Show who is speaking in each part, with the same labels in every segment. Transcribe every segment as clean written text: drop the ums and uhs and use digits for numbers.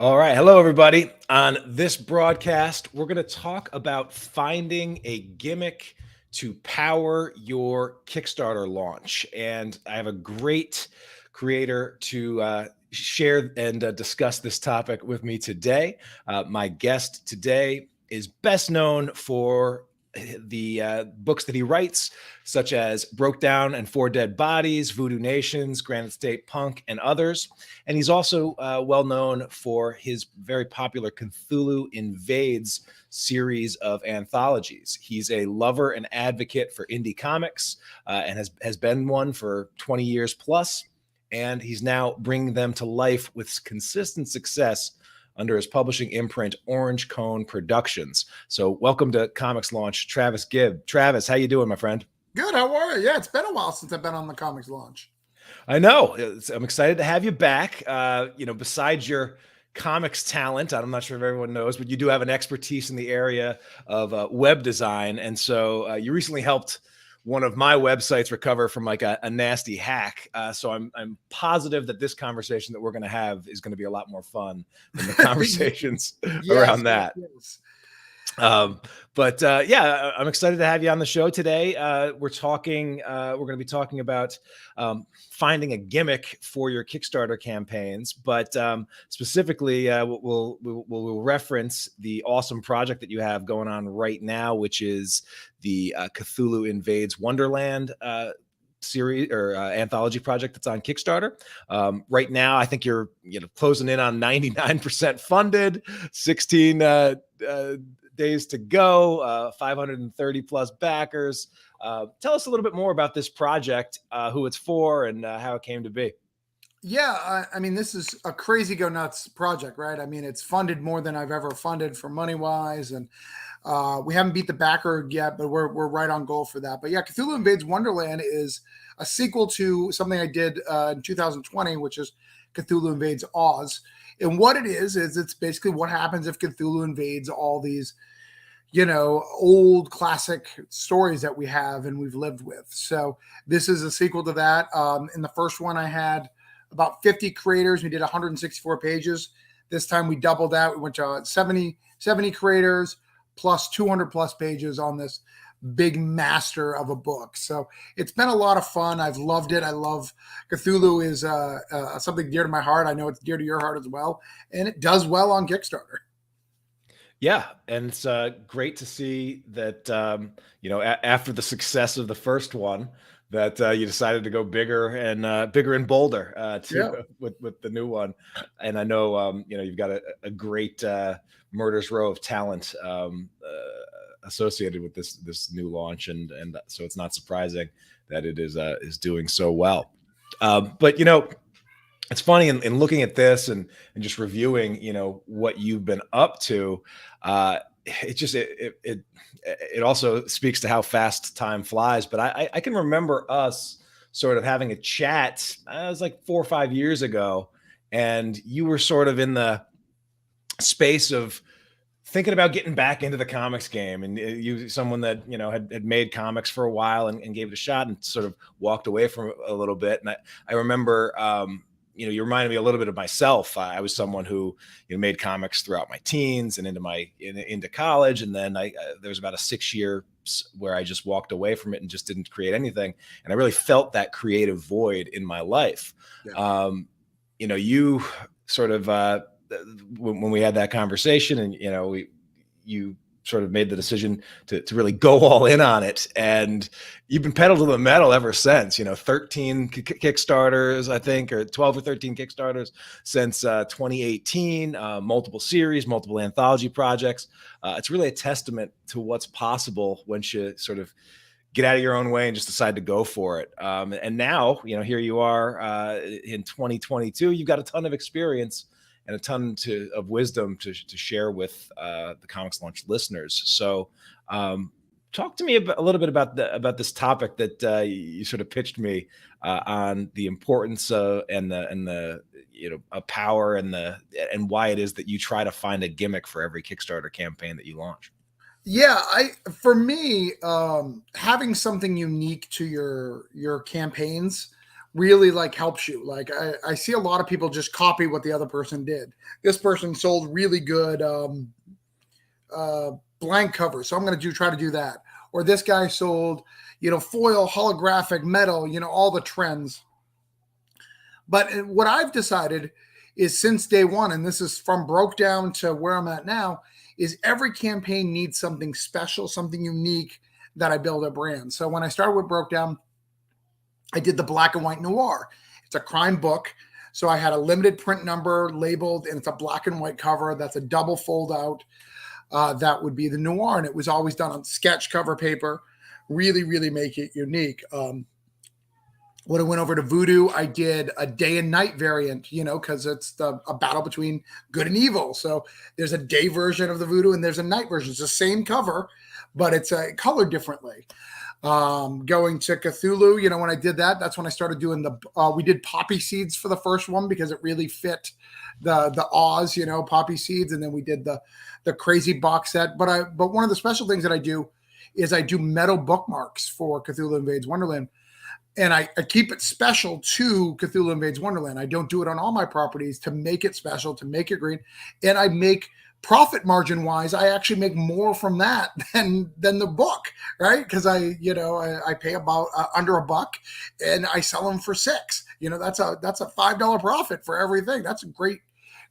Speaker 1: All right. Hello, everybody. On this broadcast, we're going to talk about finding a gimmick to power your Kickstarter launch. And I have a great creator to share and discuss this topic with me today. My guest today is best known for the books that he writes, such as Broke Down and Four Dead Bodies, Voodoo Nations, Granite State Punk, and others. And he's also well known for his very popular Cthulhu Invades series of anthologies. He's a lover and advocate for indie comics and has been one for 20 years plus. And he's now bringing them to life with consistent success under his publishing imprint, Orange Cone Productions. So welcome to Comics Launch, Travis Gibb. Travis, how you doing, my friend?
Speaker 2: Good. How are you? Yeah, it's been a while since I've been on the Comics Launch.
Speaker 1: I know. I'm excited to have you back. Besides your comics talent, I'm not sure if everyone knows, but you do have an expertise in the area of web design. And so you recently helped one of my websites recover from like a nasty hack. So I'm positive that this conversation that we're going to have is going to be a lot more fun than the conversations around that.
Speaker 2: Yes.
Speaker 1: I'm excited to have you on the show today. We're going to be talking about finding a gimmick for your Kickstarter campaigns, but specifically, we'll reference the awesome project that you have going on right now, which is the Cthulhu Invades Wonderland series or anthology project that's on Kickstarter. Right now, I think you're closing in on 99% funded, 16 days to go, 530 plus backers. Tell us a little bit more about this project, who it's for, and how it came to be.
Speaker 2: Yeah, I mean, this is a crazy go nuts project, right? I mean, it's funded more than I've ever funded for money wise, and we haven't beat the backer yet, but we're right on goal for that. But yeah, Cthulhu Invades Wonderland is a sequel to something I did in 2020, which is Cthulhu Invades Oz. And what it is it's basically what happens if Cthulhu invades all these, old classic stories that we have and we've lived with. So this is a sequel to that. In the first one, I had about 50 creators. We did 164 pages. This time we doubled that. We went to 70 creators plus 200 plus pages on this big master of a book. So it's been a lot of fun. I've loved it. I love Cthulhu is something dear to my heart. I know it's dear to your heart as well. And it does well on Kickstarter.
Speaker 1: Yeah, and it's great to see that, after the success of the first one, that you decided to go bigger and bolder with the new one. And I know, you've got a great murder's row of talent associated with this new launch, and so it's not surprising that it is doing so well. But it's funny in looking at this and just reviewing, what you've been up to. It also speaks to how fast time flies. But I can remember us sort of having a chat. It was like 4 or 5 years ago, and you were sort of in the space of thinking about getting back into the comics game, and you someone that had made comics for a while and gave it a shot and sort of walked away from it a little bit. And I remember you reminded me a little bit of myself. I was someone who made comics throughout my teens and into college, and then there was about a 6 year where I just walked away from it and just didn't create anything, and I really felt that creative void in my life. Yeah. You sort of when we had that conversation, and you sort of made the decision to really go all in on it, and you've been pedal to the metal ever since. 13 Kickstarters, I think, or 12 or 13 Kickstarters since 2018, multiple series, multiple anthology projects. It's really a testament to what's possible when you sort of get out of your own way and just decide to go for it. And now, here you are in 2022, you've got a ton of experience and a ton of wisdom to share with the Comics Launch listeners. So talk to me a little bit about this topic that you sort of pitched me on the importance of and the power and why it is that you try to find a gimmick for every Kickstarter campaign that you launch.
Speaker 2: Yeah, for me, having something unique to your campaigns really like helps you. Like I see a lot of people just copy what the other person did. This person sold really good blank covers, so I'm going to try to do that. Or this guy sold, foil, holographic, metal, all the trends. But what I've decided is since day one, and this is from Broke Down to where I'm at now, is every campaign needs something special, something unique that I build a brand. So when I started with Broke Down, I did the black and white noir. It's a crime book. So I had a limited print number labeled, and it's a black and white cover. That's a double fold out. That would be the noir. And it was always done on sketch cover paper. Really, really make it unique. When I went over to Voodoo, I did a day and night variant, because it's a battle between good and evil. So there's a day version of the Voodoo and there's a night version. It's the same cover, but it's colored differently. Going to Cthulhu, when I did that, that's when I started doing we did poppy seeds for the first one because it really fit the Oz, poppy seeds. And then we did the crazy box set. But one of the special things that I do is I do metal bookmarks for Cthulhu Invades Wonderland. And I keep it special to Cthulhu Invades Wonderland. I don't do it on all my properties to make it special, to make it green. And I make profit margin wise, I actually make more from that than the book, right? Because I pay about under $1 and I sell them for $6. That's a $5 profit for everything. That's a great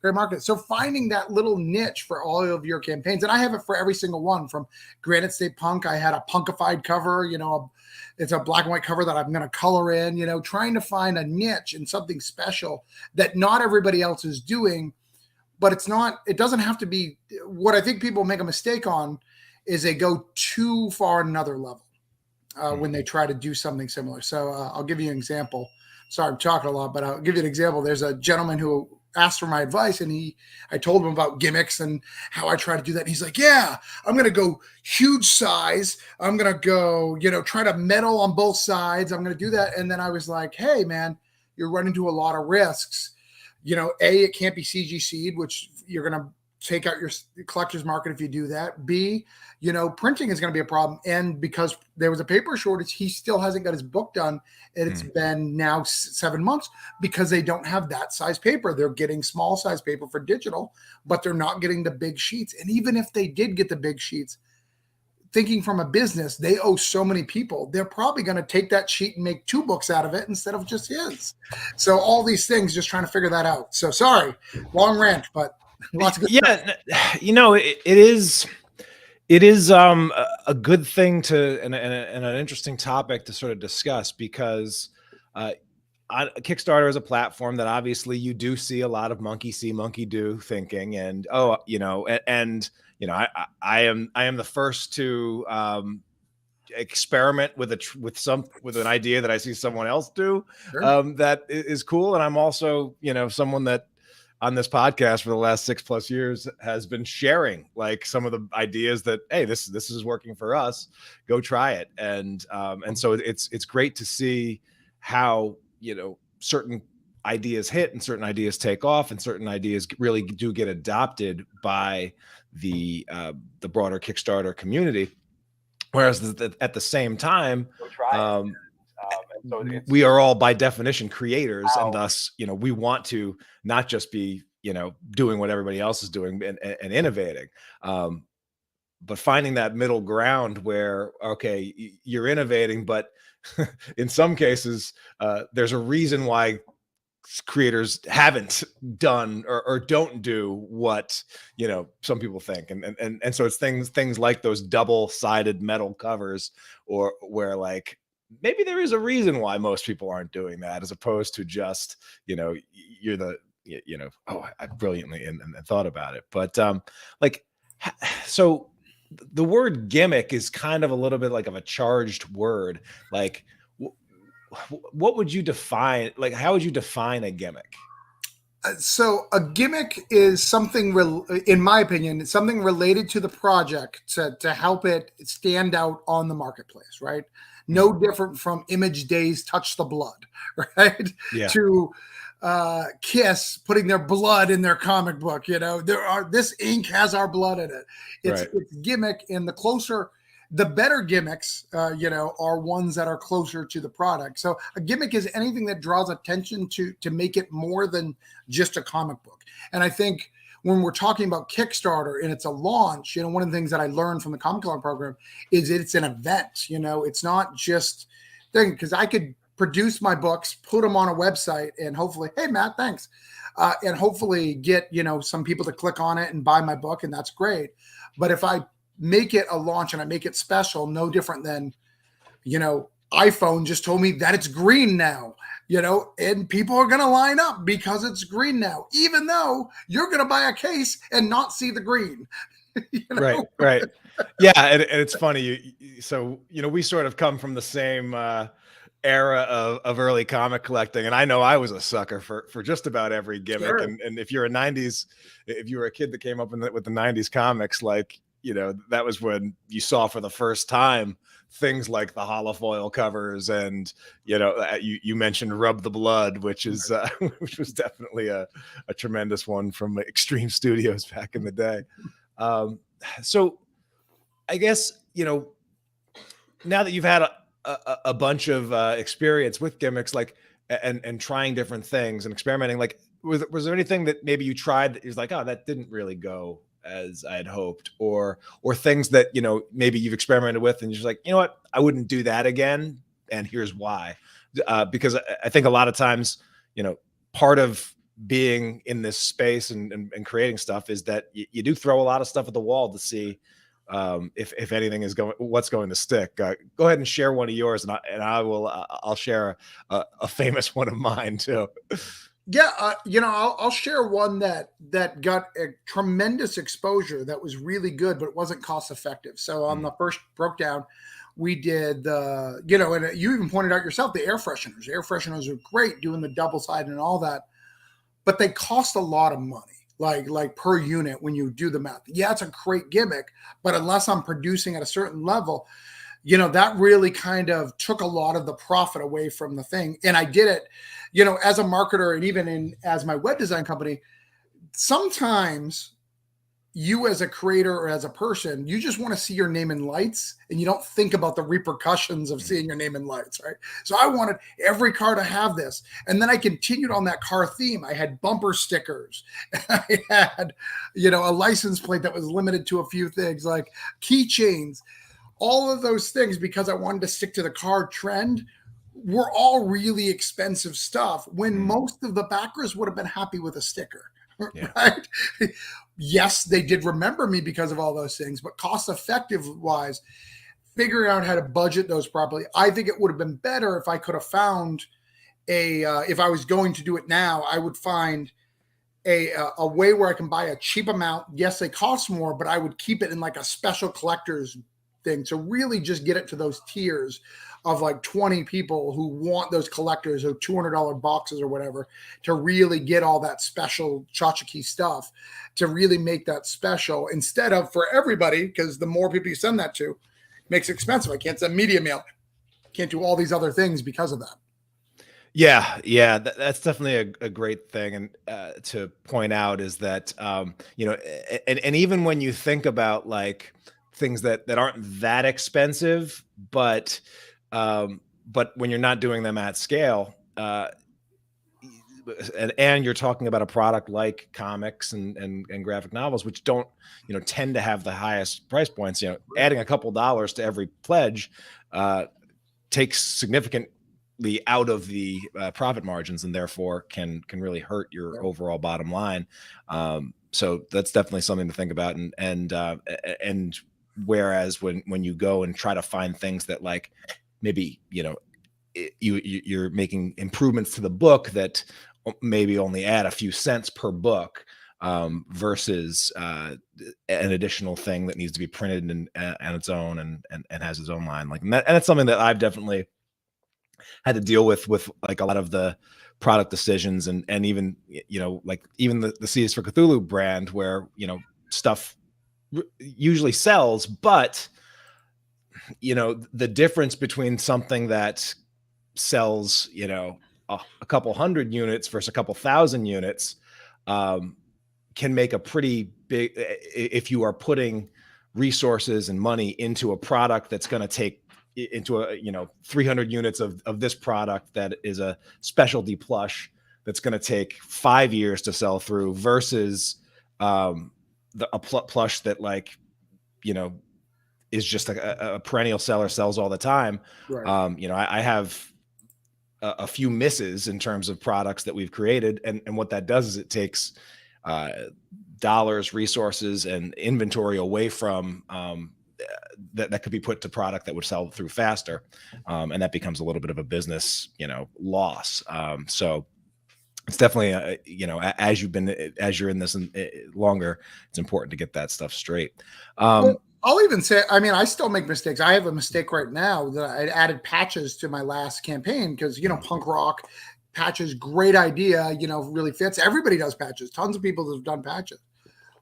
Speaker 2: market. So finding that little niche for all of your campaigns, and I have it for every single one. From Granite State Punk, I had a punkified cover, it's a black and white cover that I'm going to color in, trying to find a niche and something special that not everybody else is doing, but it doesn't have to be. What I think people make a mistake on is they go too far another level when they try to do something similar. So I'll give you an example. Sorry, I'm talking a lot, but I'll give you an example. There's a gentleman who asked for my advice, and I told him about gimmicks and how I try to do that. And he's like, yeah, I'm going to go huge size. I'm going to go, try to metal on both sides. I'm going to do that. And then I was like, hey man, you're running into a lot of risks. It can't be CGC'd, which you're going to take out your collector's market if you do that. B, printing is going to be a problem. And because there was a paper shortage, he still hasn't got his book done. And it's been now 7 months because they don't have that size paper. They're getting small size paper for digital, but they're not getting the big sheets. And even if they did get the big sheets, thinking from a business, they owe so many people. They're probably going to take that sheet and make 2 books out of it instead of just his. So all these things, just trying to figure that out. So sorry, long rant, but lots of good stuff.
Speaker 1: It is a good thing and an interesting topic to sort of discuss, because Kickstarter is a platform that obviously you do see a lot of monkey see, monkey do thinking, and I am the first to experiment with an idea that I see someone else do.
Speaker 2: Sure.
Speaker 1: That is cool, and I'm also someone that on this podcast for the last 6+ years has been sharing like some of the ideas that, hey, this is working for us, go try it. And so it's great to see how certain ideas hit and certain ideas take off and certain ideas really do get adopted by the broader Kickstarter community. Whereas at the same time, we are all by definition creators, and thus we want to not just be doing what everybody else is doing and innovating, but finding that middle ground where, okay, you're innovating, but in some cases there's a reason why creators haven't done or don't do what some people think, and so it's things like those double-sided metal covers, or where like maybe there is a reason why most people aren't doing that, as opposed to just you're the I brilliantly and thought about it. But so the word gimmick is kind of a little bit like of a charged word. Like what would you define, like how would you define a gimmick?
Speaker 2: So a gimmick is something, in my opinion, it's something related to the project to help it stand out on the marketplace, right? No different from Image Days Touch the Blood, right?
Speaker 1: Yeah.
Speaker 2: To Kiss putting their blood in their comic book, this ink has our blood in it. It's gimmick, and the closer The better gimmicks, are ones that are closer to the product. So a gimmick is anything that draws attention to make it more than just a comic book. And I think when we're talking about Kickstarter and it's a launch, one of the things that I learned from the Comic Con program is it's an event. It's not just thing, because I could produce my books, put them on a website, and hopefully, hey Matt, thanks, and hopefully get some people to click on it and buy my book, and that's great. But if I make it a launch and I make it special, no different than, iPhone just told me that it's green now, and people are going to line up because it's green now, even though you're going to buy a case and not see the green.
Speaker 1: Right. Yeah. And it's funny. So, we sort of come from the same era of early comic collecting. And I know I was a sucker for just about every gimmick.
Speaker 2: Sure.
Speaker 1: And if you were a kid that came up with the 90s comics, like, that was when you saw for the first time things like the holofoil covers, and you mentioned Rub the Blood, which is which was definitely a tremendous one from Extreme Studios back in the day. So I guess now that you've had a bunch of experience with gimmicks, like and trying different things and experimenting, like was there anything that maybe you tried that is like, oh, that didn't really go as I had hoped, or things that maybe you've experimented with and you're just like, what, I wouldn't do that again, and here's why? Because I think a lot of times, part of being in this space and creating stuff is that you do throw a lot of stuff at the wall to see if anything is what's going to stick. Go ahead and share one of yours, and I'll share a famous one of mine too.
Speaker 2: Yeah, I'll share one that got a tremendous exposure that was really good, but it wasn't cost effective. So on the first broke down, we did the, and you even pointed out yourself, the air fresheners. Air fresheners are great, doing the double side and all that, but they cost a lot of money, like per unit when you do the math. Yeah, it's a great gimmick, but unless I'm producing at a certain level, that really kind of took a lot of the profit away from the thing. And I did it, as a marketer, and even as my web design company, sometimes you as a creator or as a person, you just want to see your name in lights, and you don't think about the repercussions of seeing your name in lights, right? So I wanted every car to have this. And then I continued on that car theme. I had bumper stickers. I had, a license plate that was limited to a few things, like keychains. All of those things, because I wanted to stick to the car trend, were all really expensive stuff, when most of the backers would have been happy with a sticker, right? Yes, they did remember me because of all those things, but cost effective wise, figuring out how to budget those properly, I think it would have been better if I could have found if I was going to do it now, I would find a way where I can buy a cheap amount. Yes, they cost more, but I would keep it in like a special collector's thing to really just get it to those tiers of like 20 people who want those collectors or $200 boxes or whatever, to really get all that special tchotchke stuff, to really make that special, instead of for everybody, because the more people you send that to, it makes it expensive. I can't send media mail, can't do all these other things because of that.
Speaker 1: Yeah, that's definitely a great thing, and to point out is that and even when you think about like things that aren't that expensive, but when you're not doing them at scale, and you're talking about a product like comics and graphic novels, which don't tend to have the highest price points, adding a couple dollars to every pledge takes significantly out of the profit margins, and therefore can really hurt your overall bottom line. So that's definitely something to think about. And whereas when you go and try to find things that like maybe you're making improvements to the book that maybe only add a few cents per book, versus an additional thing that needs to be printed on its own and has its own line, like, and that's something that I've definitely had to deal with like a lot of the product decisions, and even like even the Seas for Cthulhu brand, where stuff usually sells, but the difference between something that sells a couple hundred units versus a couple thousand units can make a pretty big, if you are putting resources and money into a product that's going to take into a 300 units of this product that is a specialty plush that's going to take 5 years to sell through versus a plush that is just a perennial seller, sells all the time.
Speaker 2: Right.
Speaker 1: I have a few misses in terms of products that we've created, and what that does is it takes dollars, resources, and inventory away from that could be put to product that would sell through faster, and that becomes a little bit of a business loss. So it's definitely as you're in this longer, it's important to get that stuff straight.
Speaker 2: Well, I'll even say, I mean, I still make mistakes. I have a mistake right now that I added patches to my last campaign because, punk rock patches, great idea, really fits. Everybody does patches. Tons of people have done patches.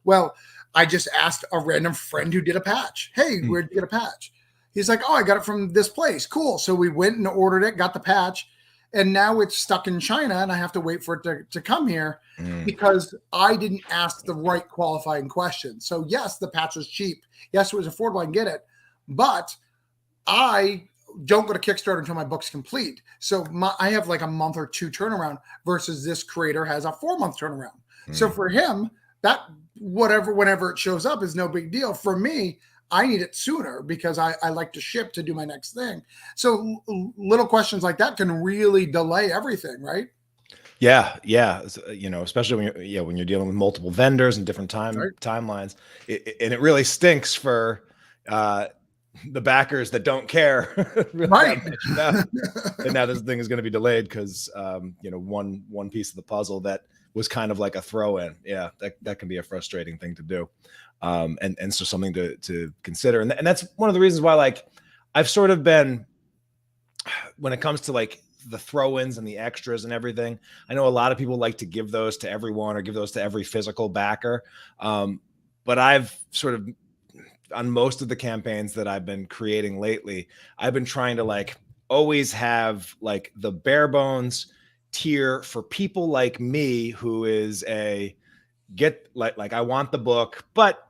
Speaker 2: Well, I just asked a random friend who did a patch. Hey, where'd you get a patch? He's like, oh, I got it from this place. Cool. So we went and ordered it, got the patch, and now it's stuck in China and I have to wait for it to come here because I didn't ask the right qualifying question. So yes, the patch was cheap. Yes, it was affordable. I can get it, but I don't go to Kickstarter until my book's complete. So I have like a month or two turnaround versus this creator has a 4-month turnaround. So for him, that whenever it shows up is no big deal. For me, I need it sooner because I like to ship to do my next thing. So little questions like that can really delay everything, right?
Speaker 1: Yeah. Especially when you're dealing with multiple vendors and different timelines, and it really stinks for the backers that don't care, really
Speaker 2: right?
Speaker 1: And now this thing is going to be delayed because one piece of the puzzle that was kind of like a throw-in. Yeah, that can be a frustrating thing to do, and so something to consider. And that's one of the reasons why I've sort of been, when it comes to the throw-ins and the extras and everything, I know a lot of people like to give those to everyone or give those to every physical backer. But I've sort of, on most of the campaigns that I've been creating lately, I've been trying to always have the bare bones tier for people like me who is I want the book, but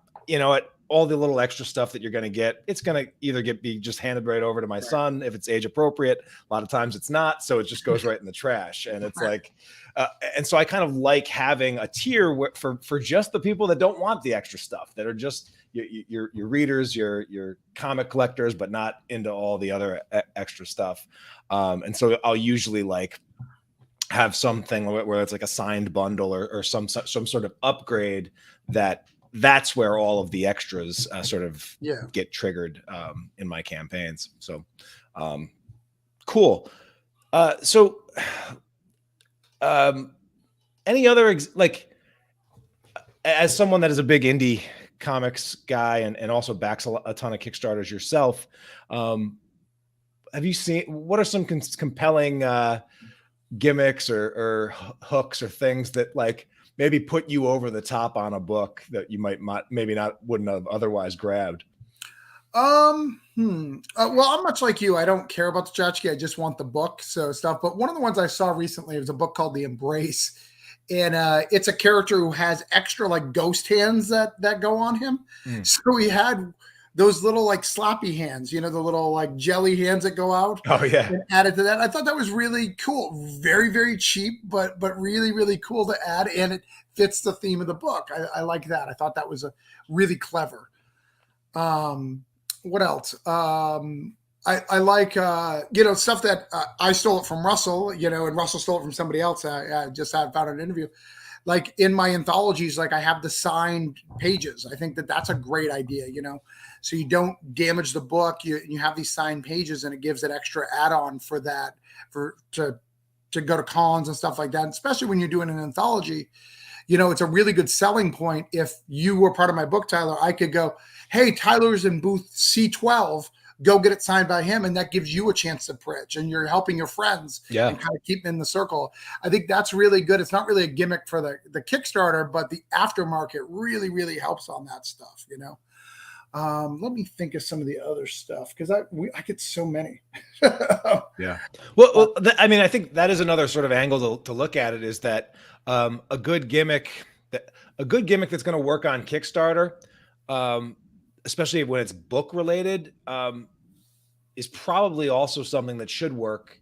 Speaker 1: all the little extra stuff that you're going to get, it's going to either be just handed right over to my son if it's age appropriate. A lot of times it's not, so it just goes right in the trash. And it's and so I kind of like having a tier for just the people that don't want the extra stuff, that are just your readers, your comic collectors, but not into all the other extra stuff. And so I'll usually have something where it's a signed bundle or some sort of upgrade that's where all of the extras get triggered in my campaigns. So cool. So any other as someone that is a big indie comics guy and also backs a ton of Kickstarters yourself, have you seen, what are some compelling gimmicks or hooks or things that maybe put you over the top on a book that you wouldn't have otherwise grabbed?
Speaker 2: Well, I'm much like you. I don't care about the tchotchke. I just want the book, stuff. But one of the ones I saw recently was a book called The Embrace, and it's a character who has extra ghost hands that go on him. So he had those little sloppy hands, the little jelly hands that go out.
Speaker 1: Oh yeah.
Speaker 2: And added to that. I thought that was really cool. Very, very cheap, but really, really cool to add. And it fits the theme of the book. I like that. I thought that was really clever. What else? I like, stuff that I stole it from Russell, and Russell stole it from somebody else. I just found an interview. In my anthologies, I have the signed pages. I think that's a great idea, so you don't damage the book. You have these signed pages, and it gives an extra add-on for that, to go to cons and stuff like that. And especially when you're doing an anthology, it's a really good selling point. If you were part of my book, Tyler, I could go, hey, Tyler's in booth C12. Go get it signed by him, and that gives you a chance to pitch, and you're helping your friends and kind of keep them in the circle. I think that's really good. It's not really a gimmick for the Kickstarter, but the aftermarket really, really helps on that stuff, Let me think of some of the other stuff, because I get so many.
Speaker 1: Yeah. Well, I think that is another sort of angle to look at it, is that a good gimmick that's going to work on Kickstarter, especially when it's book related, is probably also something that should work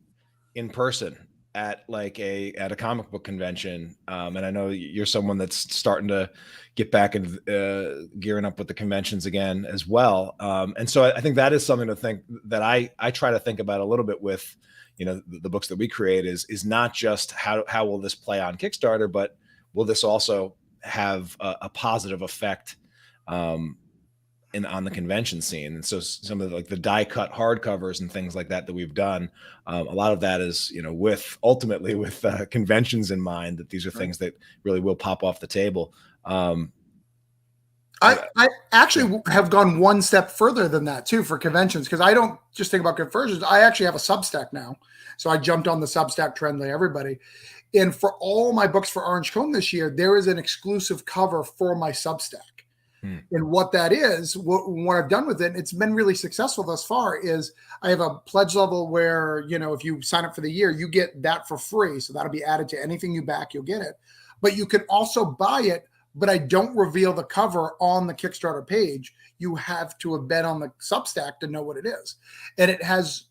Speaker 1: in person at at a comic book convention. And I know you're someone that's starting to get back and gearing up with the conventions again as well. And so I think that is something to think that I try to think about a little bit with, the books that we create is not just how will this play on Kickstarter, but will this also have a positive effect on the convention scene. And so some of the die cut hardcovers and things like that we've done, a lot of that is ultimately with conventions in mind, that these are things that really will pop off the table.
Speaker 2: I actually have gone one step further than that too for conventions, because I don't just think about conversions. I actually have a Substack now, so I jumped on the Substack trend like everybody. And for all my books for Orange Cone this year, there is an exclusive cover for my Substack. And what that is, what I've done with it, it's been really successful thus far, is I have a pledge level where, if you sign up for the year, you get that for free. So that'll be added to anything you back, you'll get it. But you can also buy it, but I don't reveal the cover on the Kickstarter page. You have to have been on the Substack to know what it is. And it has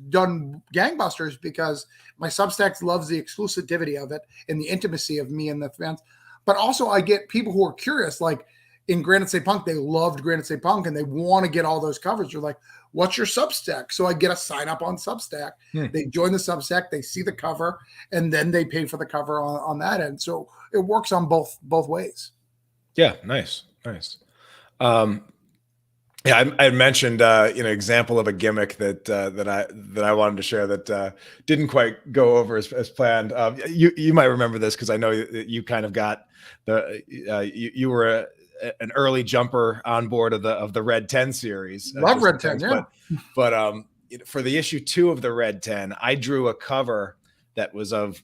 Speaker 2: done gangbusters because my Substack loves the exclusivity of it and the intimacy of me and the fans. But also I get people who are curious, like, in Granite State Punk, they loved Granite State Punk and they want to get all those covers. They're like, what's your Substack? So I get a sign up on Substack. They join the Substack, they see the cover, and then they pay for the cover on that end. So it works on both ways.
Speaker 1: Yeah, nice. Yeah, I mentioned example of a gimmick that I wanted to share that didn't quite go over as planned. You might remember this because I know you kind of got you were an early jumper on board of the Red 10 series.
Speaker 2: Love Red 10, yeah.
Speaker 1: But for the issue 2 of the Red 10, I drew a cover that was of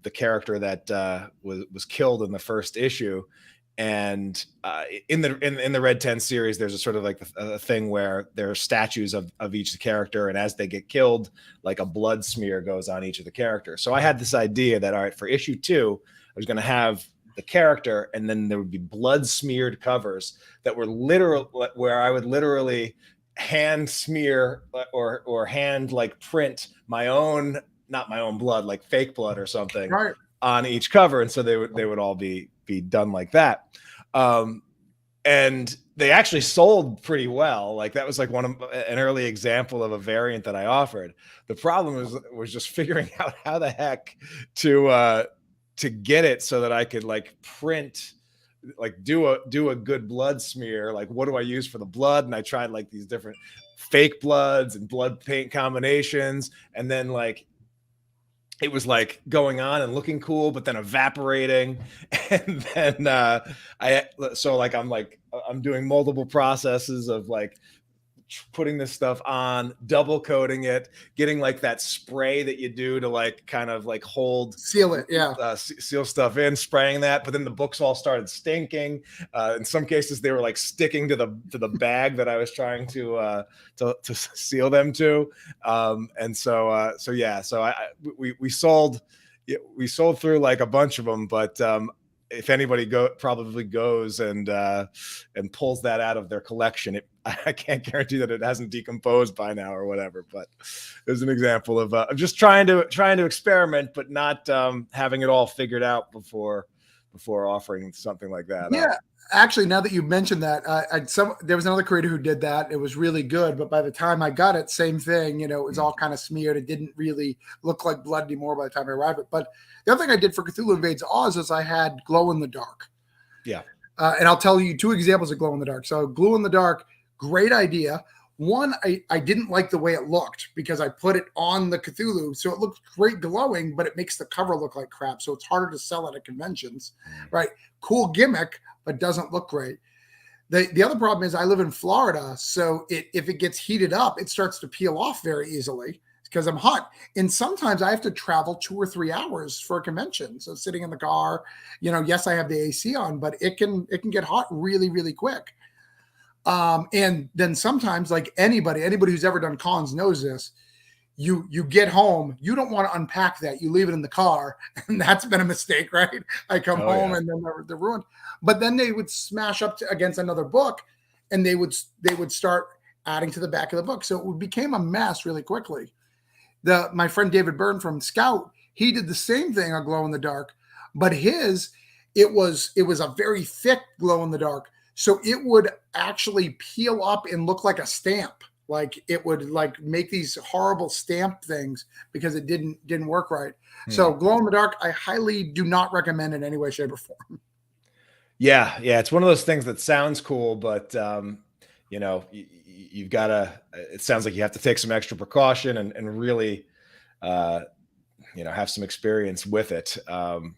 Speaker 1: the character that was killed in the first issue. And in the Red 10 series, there's a sort of like a thing where there are statues of each character, and as they get killed, like a blood smear goes on each of the characters. So I had this idea that, all right, for issue 2, I was going to have the character, and then there would be blood smeared covers that were literal, where I would literally hand smear or hand print my own, not my own blood, like fake blood or something, right, on each cover. And so they would all be done like that. And they actually sold pretty well. Like that was like an early example of a variant that I offered. The problem was just figuring out how the heck to get it so that I could print, do a good blood smear. Like, what do I use for the blood? And I tried these different fake bloods and blood paint combinations. And then it was going on and looking cool, but then evaporating. And then I'm doing multiple processes of putting this stuff on, double coating it, getting that spray that you do to kind of hold,
Speaker 2: seal it, yeah,
Speaker 1: seal stuff in, spraying that. But then the books all started stinking. In some cases, they were sticking to the bag that I was trying to seal them to. We sold through a bunch of them, but if anybody probably goes and pulls that out of their collection, I can't guarantee that it hasn't decomposed by now or whatever. But it was an example of just trying to experiment, but not having it all figured out before offering something like that.
Speaker 2: Yeah, actually, now that you mentioned that, there was another creator who did that. It was really good, but by the time I got it, same thing. It was all kind of smeared. It didn't really look like blood anymore by the time I arrived at it. But the other thing I did for Cthulhu Invades Oz is I had glow in the dark.
Speaker 1: Yeah.
Speaker 2: And I'll tell you 2 examples of glow in the dark. So glow in the dark, great idea. One, I didn't like the way it looked because I put it on the Cthulhu. So it looked great glowing, but it makes the cover look like crap. So it's harder to sell it at conventions, right? Cool gimmick, but doesn't look great. The other problem is I live in Florida. So if it gets heated up, it starts to peel off very easily because I'm hot. And sometimes I have to travel 2 or 3 hours for a convention. So sitting in the car, yes, I have the AC on, but it can get hot really, really quick. And then sometimes anybody who's ever done cons knows this, you get home, you don't want to unpack that. You leave it in the car, and that's been a mistake, right? I come home and then they're ruined. But then they would smash up against another book, and they would start adding to the back of the book. So it became a mess really quickly. My friend David Byrne from Scout, he did the same thing on glow in the dark, but it was a very thick glow in the dark. So it would actually peel up and look like a stamp. Like it would like make these horrible stamp things because it didn't work right. So glow in the dark, I highly do not recommend in any way, shape, or form.
Speaker 1: Yeah, it's one of those things that sounds cool, but you've got to. It sounds like you have to take some extra precaution and really, have some experience with it, to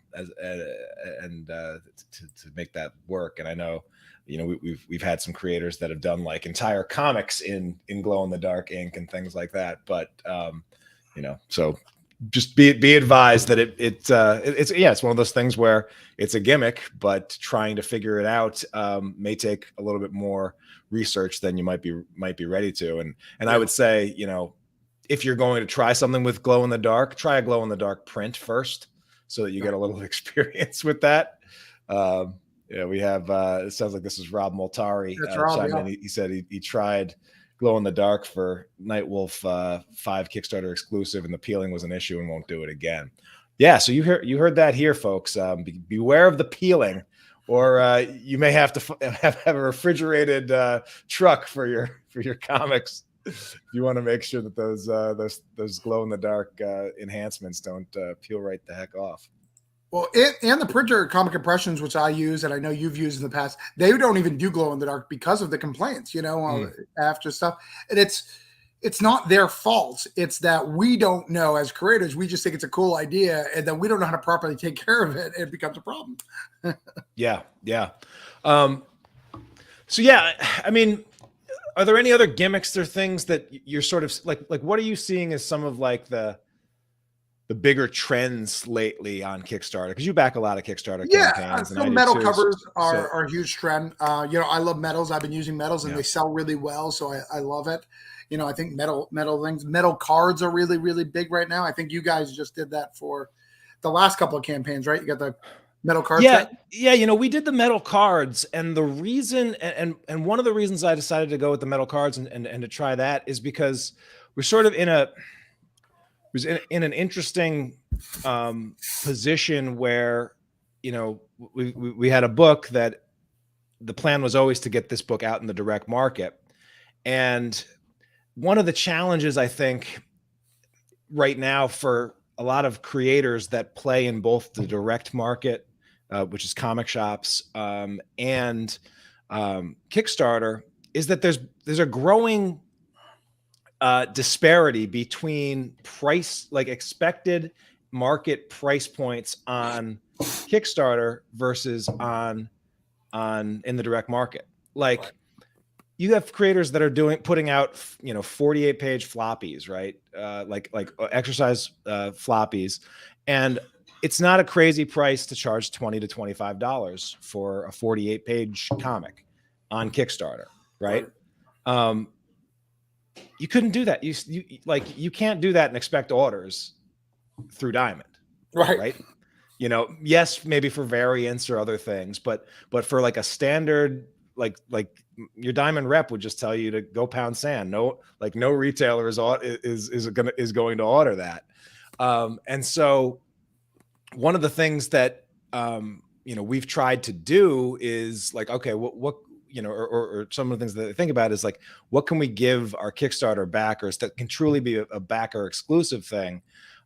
Speaker 1: make that work. And I know, we've had some creators that have done like entire comics in glow in the dark ink and things like that. But so just be advised that it's one of those things where it's a gimmick, but trying to figure it out may take a little bit more research than you might be ready to. And I would say, if you're going to try something with glow in the dark, try a glow in the dark print first, so that you get a little experience with that. We have. It sounds like this is Rob Moltari.
Speaker 2: That's Rob, yeah.
Speaker 1: He said he tried glow in the dark for Nightwolf 5 Kickstarter exclusive, and the peeling was an issue and won't do it again. Yeah, so you heard that here, folks. Beware of the peeling, or you may have to have a refrigerated truck for your comics. You want to make sure that those glow in the dark enhancements don't peel right the heck off.
Speaker 2: Well, and the printer comic impressions, which I use and I know you've used in the past, they don't even do glow in the dark because of the complaints, after stuff. And it's not their fault. It's that we don't know as creators. We just think it's a cool idea, and then we don't know how to properly take care of it. It becomes a problem.
Speaker 1: Yeah. So yeah, I mean, are there any other gimmicks or things that you're sort of like what are you seeing as some of like the bigger trends lately on Kickstarter? Because you back a lot of Kickstarter campaigns.
Speaker 2: So metal covers are a huge trend. I love metals. I've been using metals, and they sell really well, so I love it. I think metal things, metal cards are really, really big right now. I think you guys just did that for the last couple of campaigns, right? You got the metal cards.
Speaker 1: Yeah. We did the metal cards, and the reason, and one of the reasons I decided to go with the metal cards and to try that is because we're sort of in an interesting position where, we had a book that the plan was always to get this book out in the direct market. And one of the challenges, I think, right now for a lot of creators that play in both the direct market, which is comic shops, and Kickstarter, is that there's a growing disparity between price, like expected market price points on Kickstarter versus on in the direct market. Like, you have creators that are putting out 48-page floppies, right? Like exercise floppies, and it's not a crazy price to charge $20 to $25 for a 48-page comic on Kickstarter, right? You couldn't do that. You can't do that and expect orders through Diamond, right? Yes, maybe for variants or other things, but for like a standard, like your Diamond rep would just tell you to go pound sand. No retailer is going to order that. And so one of the things that we've tried to do is like, okay, what or some of the things that I think about is like, what can we give our Kickstarter backers that can truly be a backer exclusive thing,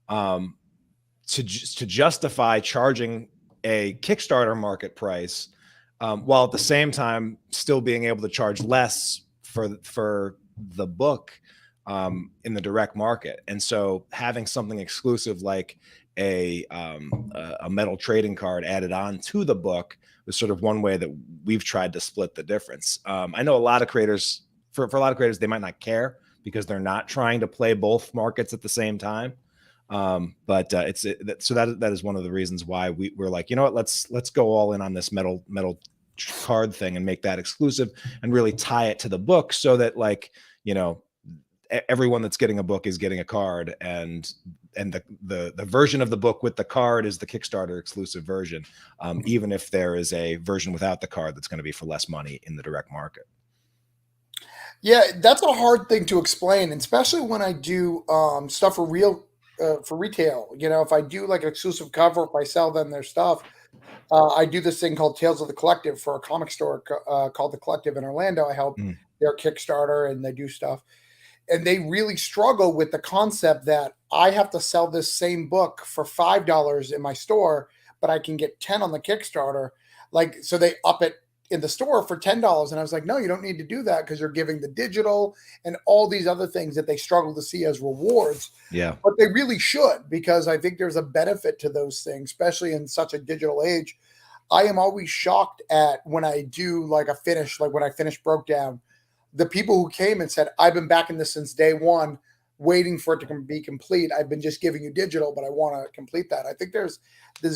Speaker 1: to justify charging a Kickstarter market price, while at the same time still being able to charge less for the book in the direct market. And so having something exclusive like a metal trading card added on to the book was sort of one way that we've tried to split the difference. I know a lot of creators, for a lot of creators, they might not care because they're not trying to play both markets at the same time. But that is one of the reasons why we're like, you know what, let's go all in on this metal card thing and make that exclusive and really tie it to the book, so that everyone that's getting a book is getting a card, and the version of the book with the card is the Kickstarter exclusive version, even if there is a version without the card that's going to be for less money in the direct market.
Speaker 2: Yeah, that's a hard thing to explain, especially when I do stuff for real for retail. You know, if I do like an exclusive cover, if I sell them their stuff, I do this thing called Tales of the Collective for a comic store called The Collective in Orlando. I help
Speaker 1: Mm.
Speaker 2: their Kickstarter and they do stuff. And they really struggle with the concept that I have to sell this same book for $5 in my store, but I can get 10 on the Kickstarter. Like, so they up it in the store for $10. And I was like, no, you don't need to do that because you're giving the digital and all these other things that they struggle to see as rewards.
Speaker 1: Yeah.
Speaker 2: But they really should, because I think there's a benefit to those things, especially in such a digital age. I am always shocked at when I do like a finish, like when I finish Broke Down, the people who came and said, I've been backing this since day one, waiting for it to be complete. I've been just giving you digital, but I want to complete that. I think there's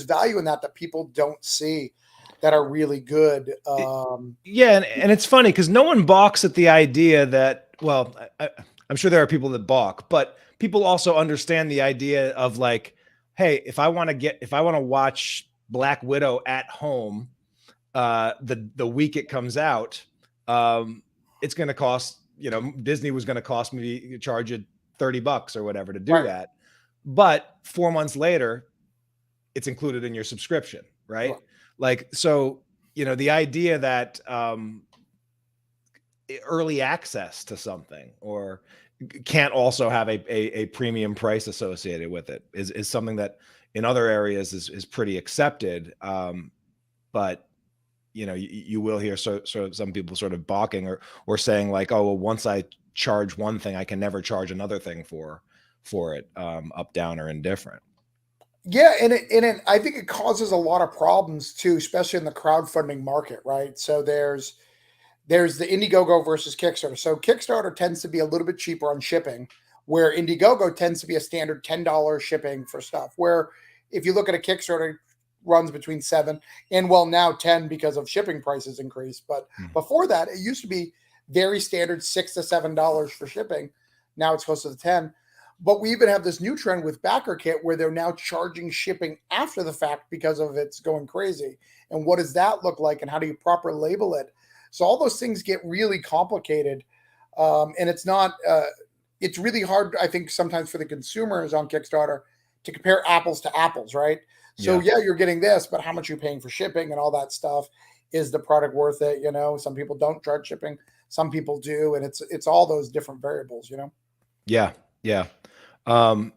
Speaker 2: value in that people don't see that are really good.
Speaker 1: Yeah, and it's funny because no one balks at the idea that, well, I'm sure there are people that balk, but people also understand the idea of like, hey, if I want to watch Black Widow at home, the week it comes out, it's going to cost, Disney was going to cost me, charge you $30 or whatever to do
Speaker 2: Right.
Speaker 1: that, but 4 months later, it's included in your subscription, right?
Speaker 2: Right.
Speaker 1: Like, so, the idea that early access to something or can't also have a premium price associated with it is something that in other areas is pretty accepted. But you will hear so some people sort of balking or saying like, oh, well, once I charge one thing, I can never charge another thing for it, up, down, or indifferent.
Speaker 2: Yeah, I think it causes a lot of problems too, especially in the crowdfunding market, right? So there's the Indiegogo versus Kickstarter. So Kickstarter tends to be a little bit cheaper on shipping, where Indiegogo tends to be a standard $10 shipping for stuff. Where if you look at a Kickstarter, runs between 7 and, well, now 10 because of shipping prices increase. But
Speaker 1: Mm.
Speaker 2: before that, it used to be very standard $6 to $7 for shipping. Now it's close to the 10. But we even have this new trend with Backer Kit where they're now charging shipping after the fact because of it's going crazy. And what does that look like? And how do you proper label it? So all those things get really complicated. And it's not, it's really hard, I think, sometimes for the consumers on Kickstarter to compare apples to apples, right? So
Speaker 1: Yeah.
Speaker 2: yeah, you're getting this, but how much you're paying for shipping and all that stuff. Is the product worth it? Some people don't charge shipping, some people do, and it's all those different variables.
Speaker 1: Yeah. Yeah. Um,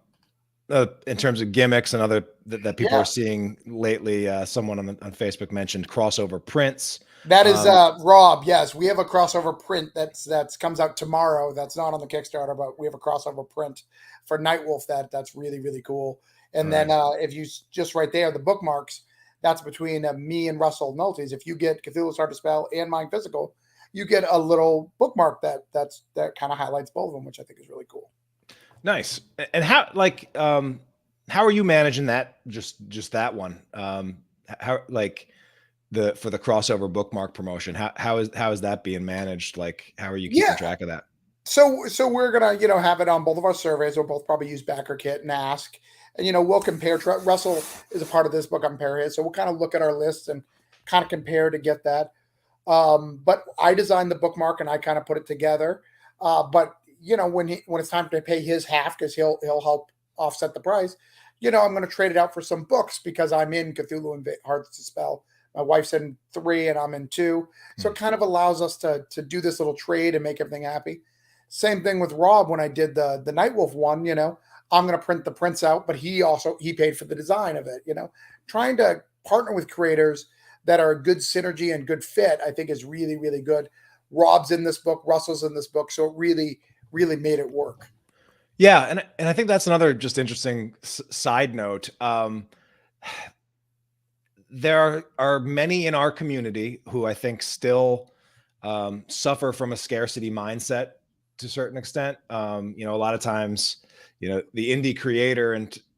Speaker 1: in terms of gimmicks and other that people
Speaker 2: Yeah,
Speaker 1: are seeing lately, someone on Facebook mentioned crossover prints.
Speaker 2: that is
Speaker 1: Um,
Speaker 2: Rob. Yes, we have a crossover print that's comes out tomorrow. That's not on the Kickstarter, but we have a crossover print for Nightwolf that's really really cool. And then
Speaker 1: nice.
Speaker 2: if you just right there the bookmarks, that's between me and Russell Noltes. If you get Cthulhu's Hard to Spell and Mind Physical, you get a little bookmark that kind of highlights both of them, which I think is really cool.
Speaker 1: Nice. And how are you managing that? Just that one. How like for the crossover bookmark promotion? How is that being managed? Like, how are you keeping
Speaker 2: Yeah,
Speaker 1: track of that?
Speaker 2: so we're gonna have it on both of our surveys. We'll both probably use Backer Kit and Ask, and we'll compare. Russell is a part of this book. I'm compare his, so we'll kind of look at our lists and kind of compare to get that. But I designed the bookmark and I kind of put it together. But when it's time to pay his half because he'll help offset the price. I'm going to trade it out for some books because I'm in Cthulhu and Hard to Spell. My wife's in 3 and I'm in 2, so
Speaker 1: Hmm.
Speaker 2: it kind of allows us to do this little trade and make everything happy. Same thing with Rob when I did the Nightwolf one. I'm going to print the prints out, but he paid for the design of it. Trying to partner with creators that are a good synergy and good fit, I think is really, really good. Rob's in this book, Russell's in this book, so it really, really made it work.
Speaker 1: Yeah, and I think that's another just interesting side note. There are many in our community who I think still suffer from a scarcity mindset to a certain extent. A lot of times, the indie creator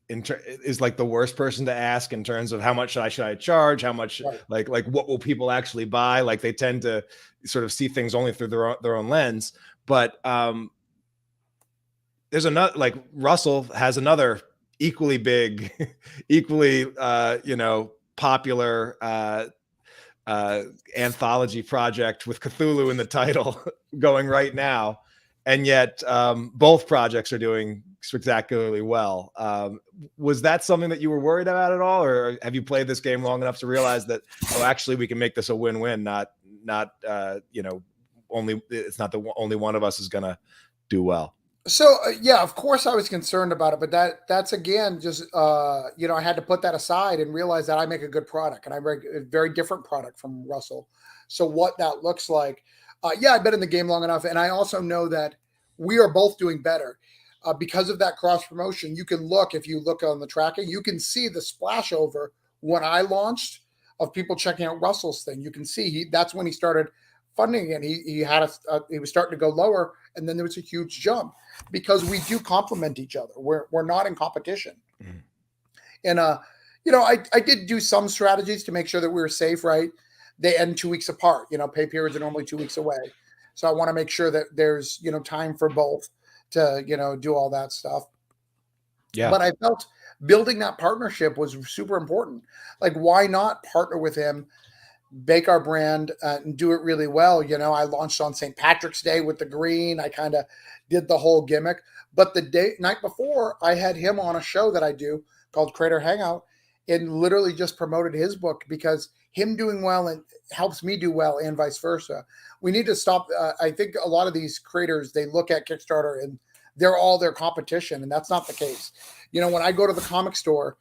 Speaker 1: is like the worst person to ask in terms of how much should I charge, how much,
Speaker 2: Right.
Speaker 1: like what will people actually buy? Like they tend to sort of see things only through their own lens. But there's another, like Russell has another equally big, equally popular anthology project with Cthulhu in the title going right now, and yet both projects are doing spectacularly well. Was that something that you were worried about at all, or have you played this game long enough to realize that, oh, actually we can make this a win-win, not only it's not the only one of us is going to do well?
Speaker 2: So yeah, of course I was concerned about it, but that's again just I had to put that aside and realize that I make a good product and I make a very different product from Russell. So what that looks like, yeah, I've been in the game long enough, and I also know that we are both doing better because of that cross promotion. You can look, if you look on the tracking, you can see the splash over when I launched of people checking out Russell's thing. You can see that's when he started funding it. He had he was starting to go lower, and then there was a huge jump because we do complement each other. We're not in competition. Mm. And I did do some strategies to make sure that we were safe, right? They end 2 weeks apart. Pay periods are normally 2 weeks away. So I want to make sure that there's, time for both to, do all that stuff. Yeah. But I felt building that partnership was super important. Like, why not partner with him, bake our brand, and do it really well? I launched on St. Patrick's Day with the green. I kind of did the whole gimmick. But the night before, I had him on a show that I do called Creator Hangout, and literally just promoted his book because him doing well and helps me do well, and vice versa. We need to stop. I think a lot of these creators, they look at Kickstarter and they're all their competition, and that's not the case. When I go to the comic store,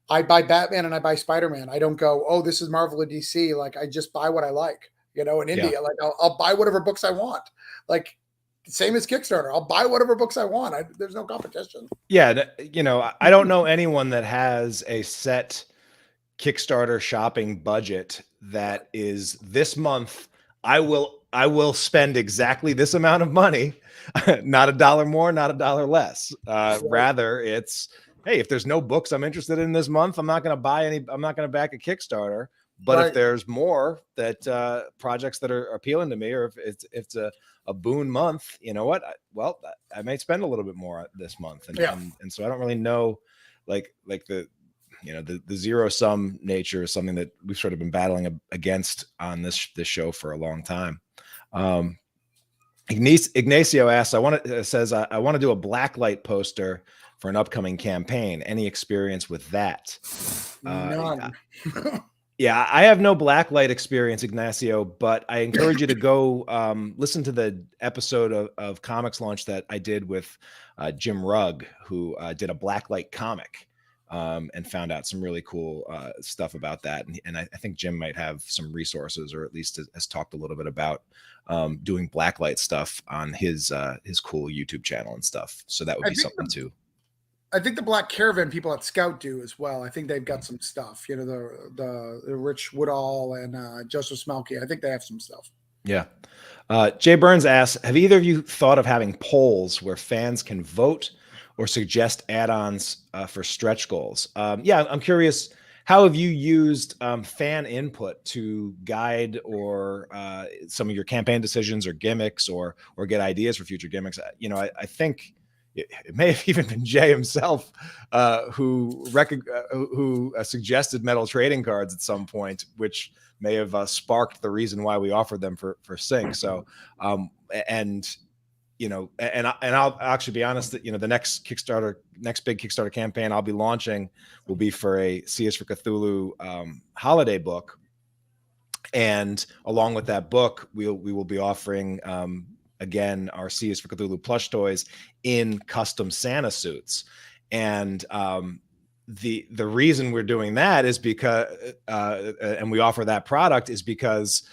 Speaker 2: I buy Batman and I buy Spider-Man. I don't go, oh, this is Marvel or DC. Like, I just buy what I like. In India, yeah. Like I'll buy whatever books I want. Like, same as Kickstarter. I'll buy whatever books I want. There's no competition.
Speaker 1: Yeah. I don't know anyone that has a set Kickstarter shopping budget that is this month. I will spend exactly this amount of money, not $1 more, not $1 less. Rather, it's, hey, if there's no books I'm interested in this month, I'm not going to buy any. I'm not going to back a Kickstarter. But if there's more that projects that are appealing to me, or if it's a boon month, you know what? I may spend a little bit more this month, and so I don't really know, like the zero sum nature is something that we've sort of been battling against on this show for a long time. Ignacio asks, I want to do a blacklight poster for an upcoming campaign. Any experience with that?
Speaker 2: None.
Speaker 1: Yeah, I have no blacklight experience, Ignacio, but I encourage you to go listen to the episode of Comics Launch that I did with Jim Rugg, who did a blacklight comic and found out some really cool stuff about that. And I think Jim might have some resources, or at least has talked a little bit about doing blacklight stuff on his cool YouTube channel and stuff. So that would be something too.
Speaker 2: I think the Black Caravan people at Scout do as well. I think they've got some stuff. The Rich Woodall and Joseph Smelke. I think they have some stuff.
Speaker 1: Yeah. Jay Burns asks, have either of you thought of having polls where fans can vote or suggest add-ons for stretch goals? Yeah, I'm curious, how have you used fan input to guide or some of your campaign decisions or gimmicks or get ideas for future gimmicks? I think it may have even been Jay himself who suggested metal trading cards at some point, which may have sparked the reason why we offered them for Sync. So, and I'll actually be honest that, the next big Kickstarter campaign I'll be launching will be for a C is for Cthulhu holiday book. And along with that book, we will be offering, again, our C is for Cthulhu plush toys in custom Santa suits. And the reason we're doing that is because and we offer that product is because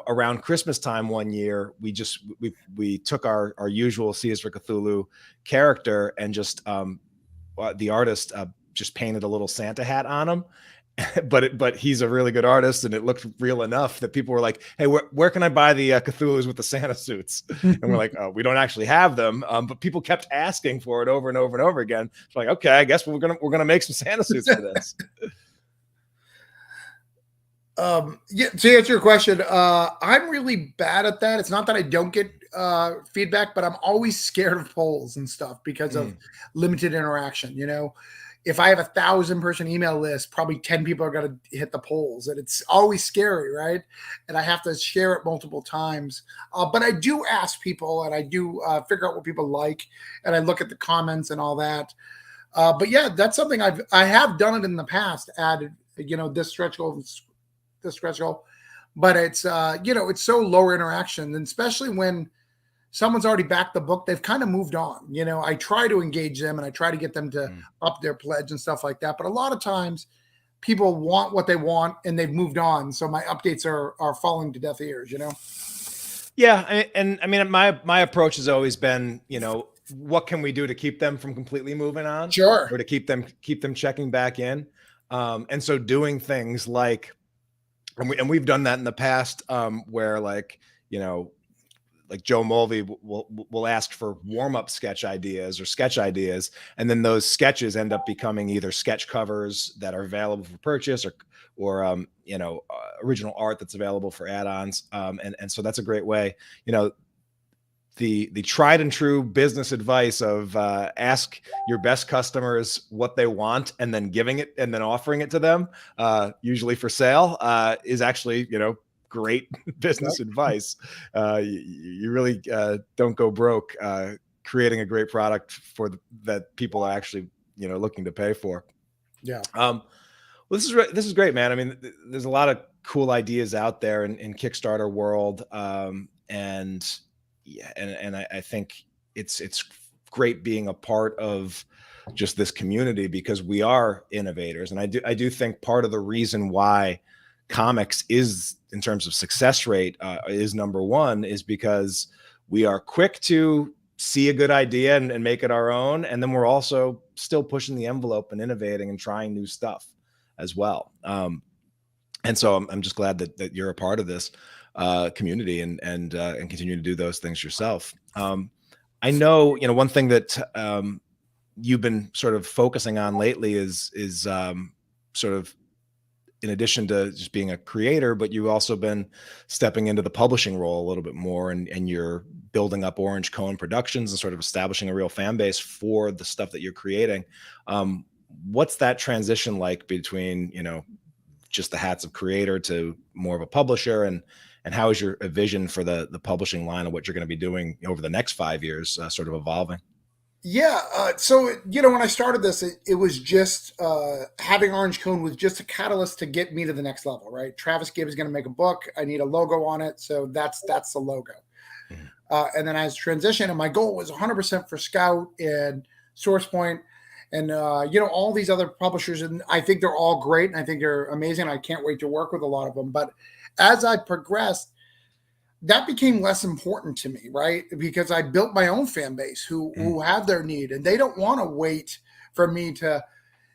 Speaker 1: around Christmas time one year we took our usual C is for Cthulhu character and just the artist just painted a little Santa hat on him. But he's a really good artist, and it looked real enough that people were like, hey, where can I buy the Cthulhus with the Santa suits? And we're like, oh, we don't actually have them, but people kept asking for it over and over and over again. It's like, okay, I guess we're gonna make some Santa suits for this.
Speaker 2: Yeah, to answer your question, I'm really bad at that. It's not that I don't get feedback, but I'm always scared of polls and stuff because of limited interaction. if I have 1,000-person email list, probably 10 people are going to hit the polls, and it's always scary, right? And I have to share it multiple times. But I do ask people, and I do figure out what people like, and I look at the comments and all that. But yeah, that's something I have done it in the past. Added, this stretch goal, but it's it's so lower interaction, and especially when someone's already backed the book, they've kind of moved on. I try to engage them and I try to get them to up their pledge and stuff like that. But a lot of times people want what they want and they've moved on. So my updates are falling to deaf ears,
Speaker 1: Yeah. And I mean, my approach has always been, what can we do to keep them from completely moving on?
Speaker 2: Sure.
Speaker 1: Or to keep them checking back in. And so doing things like, and we've done that in the past, where like Joe Mulvey will ask for warm-up sketch ideas or sketch ideas, and then those sketches end up becoming either sketch covers that are available for purchase or original art that's available for add-ons. And so that's a great way. The tried and true business advice of ask your best customers what they want and then giving it and then offering it to them, usually for sale, is actually, great business advice. You really don't go broke creating a great product that people are actually looking to pay for.
Speaker 2: Yeah.
Speaker 1: Well, this is great, man. I mean, there's a lot of cool ideas out there in Kickstarter world, and I think it's great being a part of just this community because we are innovators, and I do think part of the reason why comics is, in terms of success rate, is number one, is because we are quick to see a good idea and make it our own, and then we're also still pushing the envelope and innovating and trying new stuff as well. And so I'm just glad that you're a part of this community and continue to do those things yourself. I know one thing that you've been sort of focusing on lately is sort of, in addition to just being a creator, but you've also been stepping into the publishing role a little bit more, and you're building up Orange Cone Productions and sort of establishing a real fan base for the stuff that you're creating. What's that transition like between, just the hats of creator to more of a publisher, and how is your vision for the publishing line of what you're going to be doing over the next 5 years sort of evolving?
Speaker 2: Yeah. So, when I started this, it was just having Orange Cone was just a catalyst to get me to the next level, right? Travis Gibb is going to make a book. I need a logo on it. So that's the logo. Mm-hmm. And then as transition, and my goal was 100% for Scout and SourcePoint and, all these other publishers. And I think they're all great. And I think they're amazing. I can't wait to work with a lot of them. But as I progressed, that became less important to me, right? Because I built my own fan base who have their need, and they don't want to wait for me to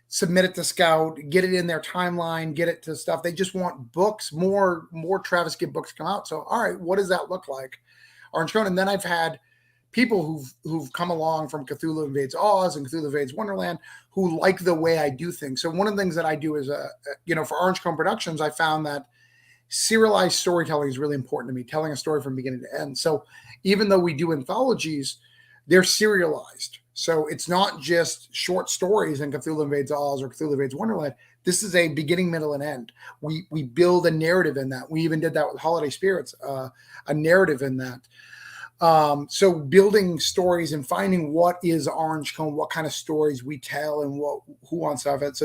Speaker 2: submit it to Scout, get it in their timeline, get it to stuff. They just want books, more Travis Gibb books come out. So, all right, what does that look like? Orange Cone. And then I've had people who've come along from Cthulhu Invades Oz and Cthulhu Invades Wonderland who like the way I do things. So one of the things that I do is, for Orange Cone Productions, I found that serialized storytelling is really important to me, telling a story from beginning to end. So even though we do anthologies, they're serialized. So it's not just short stories in Cthulhu Invades Oz or Cthulhu Invades Wonderland. This is a beginning, middle, and end. We build a narrative in that. We even did that with Holiday Spirits, a narrative in that. So building stories and finding what is Orange Cone, what kind of stories we tell, and who wants to have it. So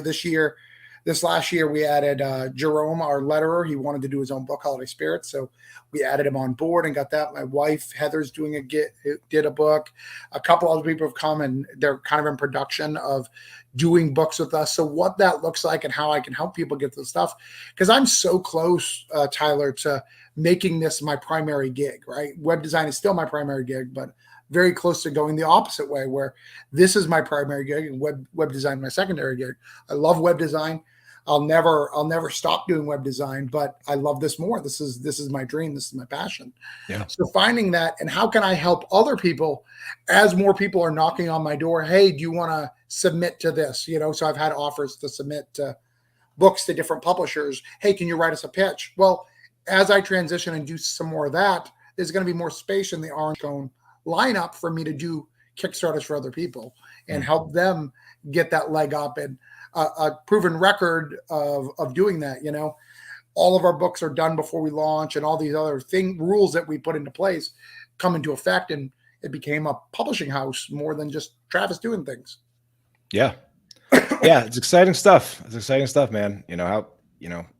Speaker 2: this last year, we added Jerome, our letterer. He wanted to do his own book, Holiday Spirits. So we added him on board and got that. My wife, Heather's did a book. A couple other people have come, and they're kind of in production of doing books with us. So what that looks like and how I can help people get the stuff. Because I'm so close, Tyler, to making this my primary gig, right? Web design is still my primary gig, but very close to going the opposite way, where this is my primary gig and web design my secondary gig. I love web design. I'll never stop doing web design, but I love this more. This is my dream. This is my passion.
Speaker 1: Yeah.
Speaker 2: So finding that, and how can I help other people as more people are knocking on my door? Hey, do you want to submit to this? So I've had offers to submit to books to different publishers. Hey, can you write us a pitch? Well, as I transition and do some more of that, there's going to be more space in the Orange Cone lineup for me to do Kickstarters for other people and help them get that leg up, and a proven record of doing that. All of our books are done before we launch, and all these other rules that we put into place come into effect, and it became a publishing house more than just Travis doing things.
Speaker 1: Yeah. Yeah. It's exciting stuff. It's exciting stuff, man. A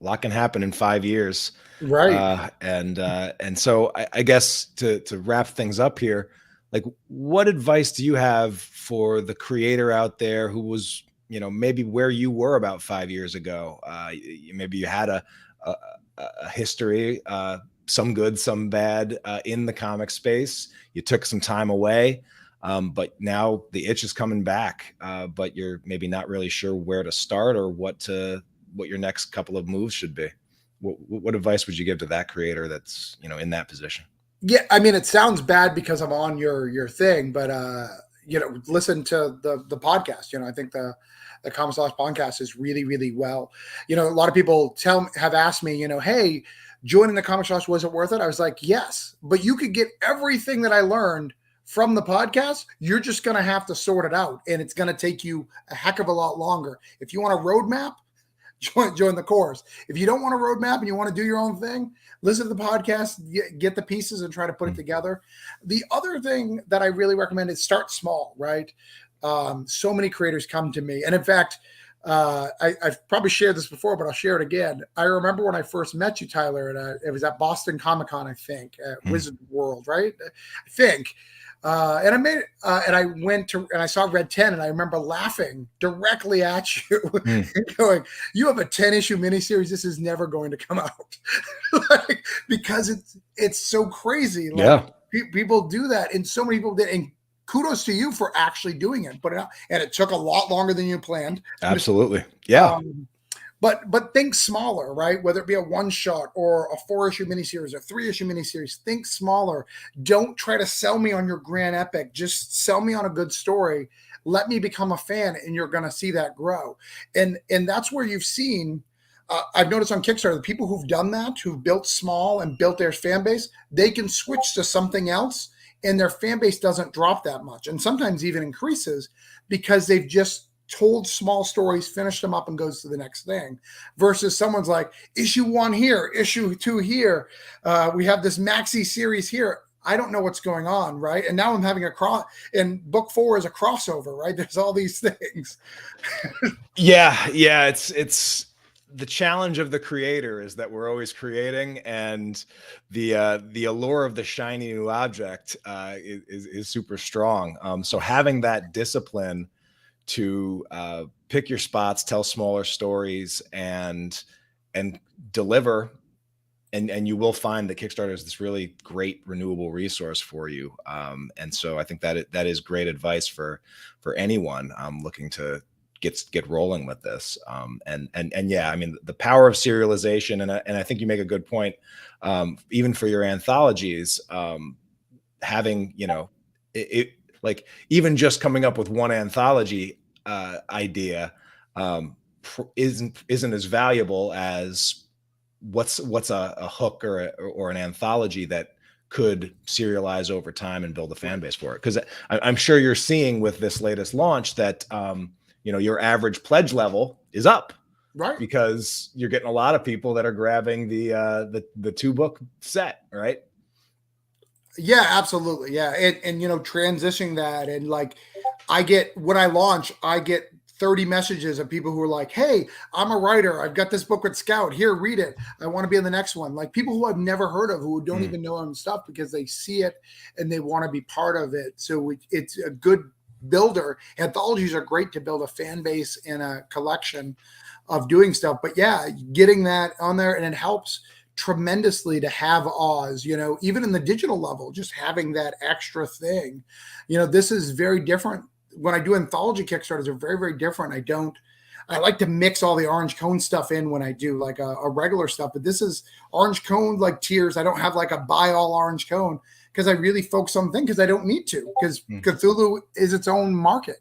Speaker 1: lot can happen in 5 years.
Speaker 2: Right.
Speaker 1: And so I guess to wrap things up here, like, what advice do you have for the creator out there who was, maybe where you were about 5 years ago? Maybe you had a history, some good, some bad, in the comic space. You took some time away, but now the itch is coming back, but you're maybe not really sure where to start or what your next couple of moves should be. What advice would you give to that creator that's, in that position?
Speaker 2: Yeah, I mean, it sounds bad because I'm on your thing, but listen to the podcast. I think the Comic Sauce podcast is really, really well. A lot of people have asked me, hey, joining the Comic Sauce, was it worth it? I was like, yes, but you could get everything that I learned from the podcast. You're just going to have to sort it out, and it's going to take you a heck of a lot longer. If you want a roadmap, join the course. If you don't want a roadmap and you want to do your own thing, listen to the podcast, get the pieces and try to put it together. The other thing that I really recommend is start small, right? So many creators come to me. And in fact, I've probably shared this before, but I'll share it again. I remember when I first met you, Tyler, it was at Boston Comic Con, I think, at Wizard World, right? I think. And I made it, and I went to, and I saw Red 10, and I remember laughing directly at you and going, you have a 10-issue miniseries. This is never going to come out. Because it's so crazy. People do that. And so many people did. And kudos to you for actually doing it. And it took a lot longer than you planned.
Speaker 1: Absolutely. Yeah.
Speaker 2: But think smaller, right? Whether it be a one-shot or a 4-issue miniseries or 3-issue miniseries, think smaller. Don't try to sell me on your grand epic. Just sell me on a good story. Let me become a fan, and you're going to see that grow. And that's where you've seen, I've noticed on Kickstarter, the people who've done that, who've built small and built their fan base, they can switch to something else, and their fan base doesn't drop that much, and sometimes even increases, because they've just told small stories, finished them up, and goes to the next thing. Versus someone's like, issue 1 here, issue 2 here. We have this maxi series here. I don't know what's going on, right? And now I'm having and book 4 is a crossover, right? There's all these things.
Speaker 1: Yeah. It's the challenge of the creator is that we're always creating, and the allure of the shiny new object is super strong. So having that discipline to pick your spots, tell smaller stories, and deliver, and you will find that Kickstarter is this really great renewable resource for you. And so I think that is great advice for anyone looking to get rolling with this. And yeah, I mean, the power of serialization, and I think you make a good point. Even for your anthologies, having it like even just coming up with one anthology idea isn't as valuable as what's a hook or an anthology that could serialize over time and build a fan base for it. Because I'm sure you're seeing with this latest launch that your average pledge level is up,
Speaker 2: right?
Speaker 1: Because you're getting a lot of people that are grabbing the 2-book set, right?
Speaker 2: Yeah, absolutely. Yeah. And transitioning that, and like, when I launch, I get 30 messages of people who are like, hey, I'm a writer. I've got this book with Scout. Here, read it. I want to be in the next one. Like, people who I've never heard of, who don't even know I'm stuff, because they see it and they want to be part of it. So it's a good builder. Anthologies are great to build a fan base and a collection of doing stuff. But yeah, getting that on there, and it helps tremendously to have Oz, even in the digital level, just having that extra thing. This is very different. When I do anthology Kickstarters, are very, very different. I like to mix all the orange cone stuff in when I do like a regular stuff, but this is orange cone, like tiers. I don't have like a buy all orange cone, because I really focus on things, because I don't need to, because Cthulhu is its own market.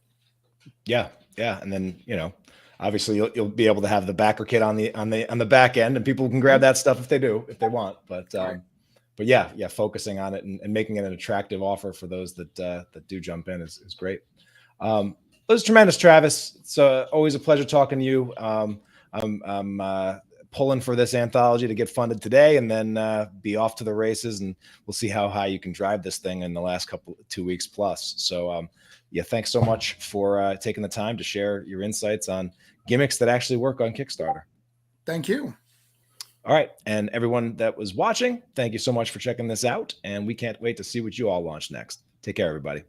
Speaker 2: Yeah.
Speaker 1: And then, obviously you'll be able to have the backer kit on the back end, and people can grab that stuff if they want. But yeah, focusing on it and making it an attractive offer for those that do jump in is great. It was tremendous, Travis. It's always a pleasure talking to you. I'm pulling for this anthology to get funded today, and then be off to the races, and we'll see how high you can drive this thing in the last 2 weeks plus. So yeah, thanks so much for taking the time to share your insights on gimmicks that actually work on Kickstarter.
Speaker 2: Thank you.
Speaker 1: All right, and everyone that was watching, thank you so much for checking this out, and we can't wait to see what you all launch next. Take care, everybody.